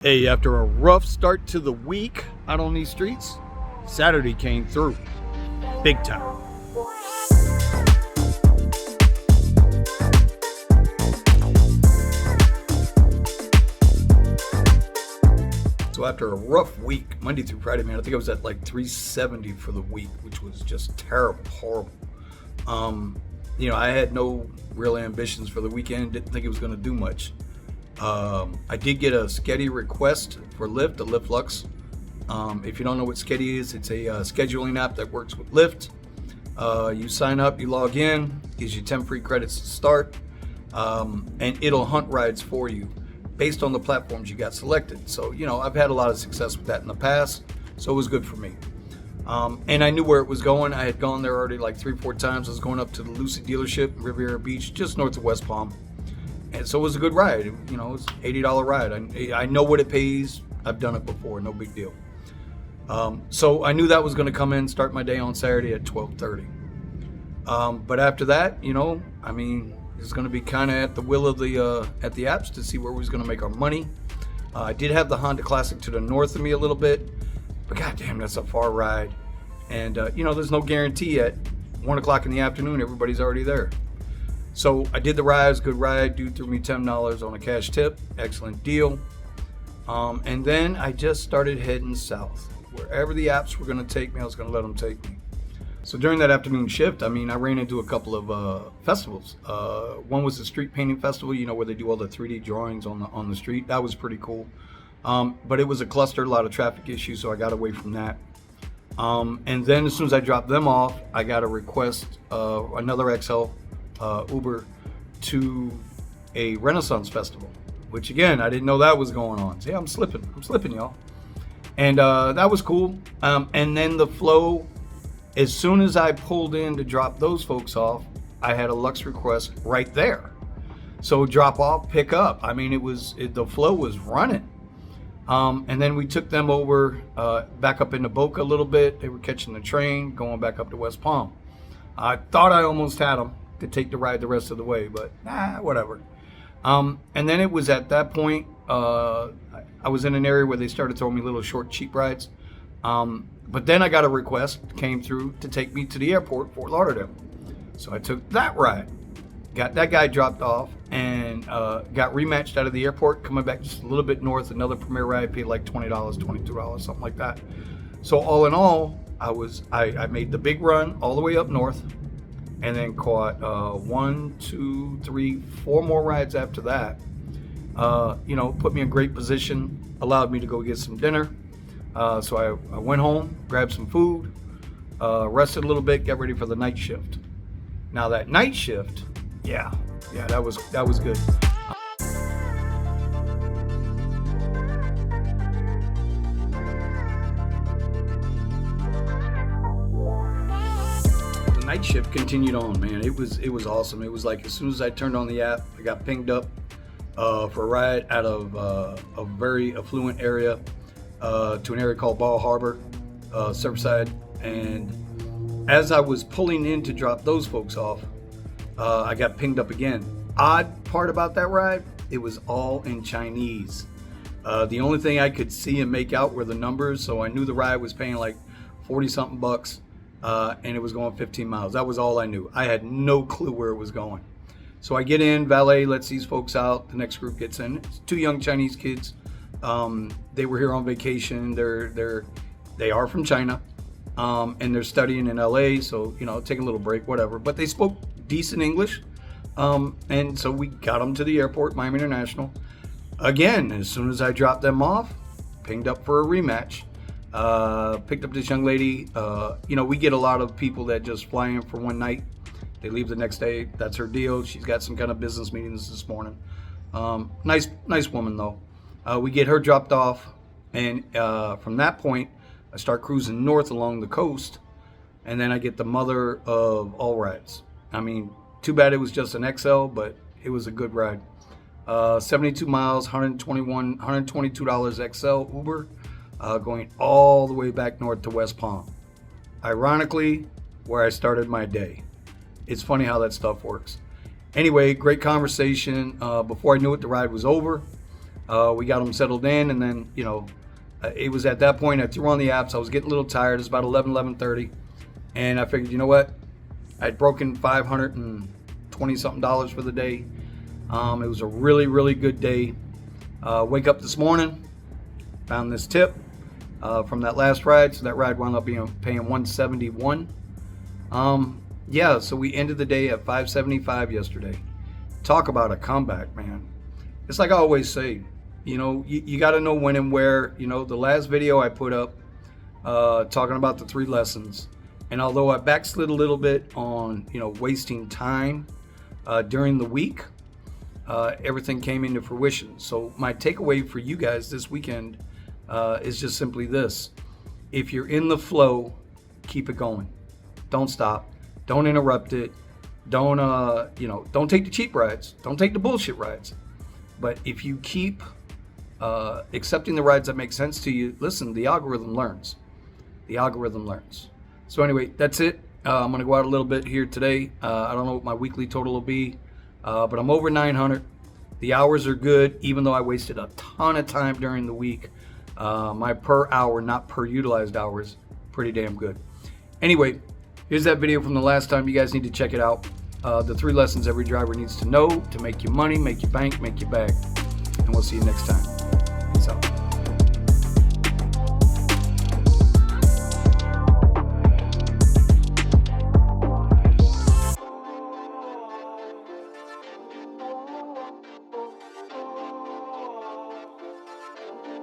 Hey, after a rough start to the week out on these streets, Saturday came through. Big time. So after a rough week, Monday through Friday, man, I think I was at like 370 for the week, which was just terrible, horrible. I had no real ambitions for the weekend, didn't think it was going to do much. I did get a Sketty request for Lyft, a Lyft Lux. If you don't know what Sketty is, it's a scheduling app that works with Lyft. You sign up, you log in, gives you 10 free credits to start, and it'll hunt rides for you based on the platforms you got selected. So, I've had a lot of success with that in the past, so it was good for me. And I knew where it was going. I had gone there already like 3-4 times. I was going up to the Lucid dealership in Riviera Beach, just north of West Palm. And so it was a good ride. It was an $80 ride. I know what it pays. I've done it before. No big deal. So I knew that was going to come in, start my day on Saturday at 12:30. But after that, it's going to be kind of at the will of the apps to see where we was going to make our money. I did have the Honda Classic to the north of me a little bit, but goddamn, that's a far ride. And there's no guarantee at 1 o'clock in the afternoon everybody's already there. So I did the ride. It was a good ride. Dude threw me $10 on a cash tip. Excellent deal. And then I just started heading south. Wherever the apps were going to take me, I was going to let them take me. So during that afternoon shift, I ran into a couple of festivals. One was the street painting festival, where they do all the 3D drawings on the street. That was pretty cool. But it was a cluster, a lot of traffic issues, so I got away from that. And then as soon as I dropped them off, I got a request, another XL Uber to a Renaissance festival, which again, I didn't know that was going on. See, I'm slipping, y'all. And that was cool. And then the flow, as soon as I pulled in to drop those folks off, I had a Lux request right there. So drop off, pick up. The flow was running. And then we took them over back up into Boca a little bit. They were catching the train, going back up to West Palm. I thought I almost had them to take the ride the rest of the way, but whatever. And then it was at that point, I was in an area where they started throwing me little short, cheap rides. But then I got a request, came through to take me to the airport, Fort Lauderdale. So I took that ride, got that guy dropped off, and got rematched out of the airport, coming back just a little bit north, another Premier ride, paid like $20, $22, something like that. So all in all, I made the big run all the way up north, and then caught 1, 2, 3, 4 more rides after that. Put me in great position, allowed me to go get some dinner. So I went home, grabbed some food, rested a little bit, got ready for the night shift. Now that night shift, yeah, that was good. Night shift continued on, man. It was awesome. It was like as soon as I turned on the app, I got pinged up for a ride out of a very affluent area to an area called Ball Harbor, Surfside. And as I was pulling in to drop those folks off, I got pinged up again. Odd part about that ride, it was all in Chinese. The only thing I could see and make out were the numbers, so I knew the ride was paying like 40 something bucks. And it was going 15 miles. That was all I knew. I had no clue where it was going. So I get in, valet lets these folks out. The next group gets in. It's 2 young Chinese kids. They were here on vacation. They are from China, and they're studying in LA. So taking a little break, whatever. But they spoke decent English, and so we got them to the airport, Miami International. Again, as soon as I dropped them off, pinged up for a rematch. Picked up this young lady. We get a lot of people that just fly in for one night. They leave the next day. That's her deal. She's got some kind of business meetings this morning. Nice woman though. We get her dropped off, and from that point, I start cruising north along the coast, and then I get the mother of all rides. Too bad it was just an XL, but it was a good ride. 72 miles, $122 XL Uber. Going all the way back north to West Palm. Ironically, where I started my day. It's funny how that stuff works. Anyway, great conversation. Before I knew it, the ride was over. We got them settled in, and then, it was at that point I threw on the apps. I was getting a little tired. It was about 11:30, and I figured, you know what? I'd broken $520 something for the day. It was a really, really good day. Wake up this morning, found this tip from that last ride. So that ride wound up paying $171. So we ended the day at $575 yesterday. Talk about a comeback, man. It's like I always say, you got to know when and where. The last video I put up talking about the 3 lessons. And although I backslid a little bit on, wasting time during the week, everything came into fruition. So my takeaway for you guys this weekend is just simply this. If you're in the flow, keep it going. Don't stop. Don't interrupt it. Don't take the cheap rides. Don't take the bullshit rides. But if you keep accepting the rides that make sense to you, listen, the algorithm learns. The algorithm learns. So anyway, that's it. I'm going to go out a little bit here today. I don't know what my weekly total will be, but I'm over 900. The hours are good, even though I wasted a ton of time during the week. My per hour, not per utilized hours, pretty damn good. Anyway, here's that video from the last time. You guys need to check it out. The 3 lessons every driver needs to know to make you money, make you bank, make you bag. And we'll see you next time. Peace out.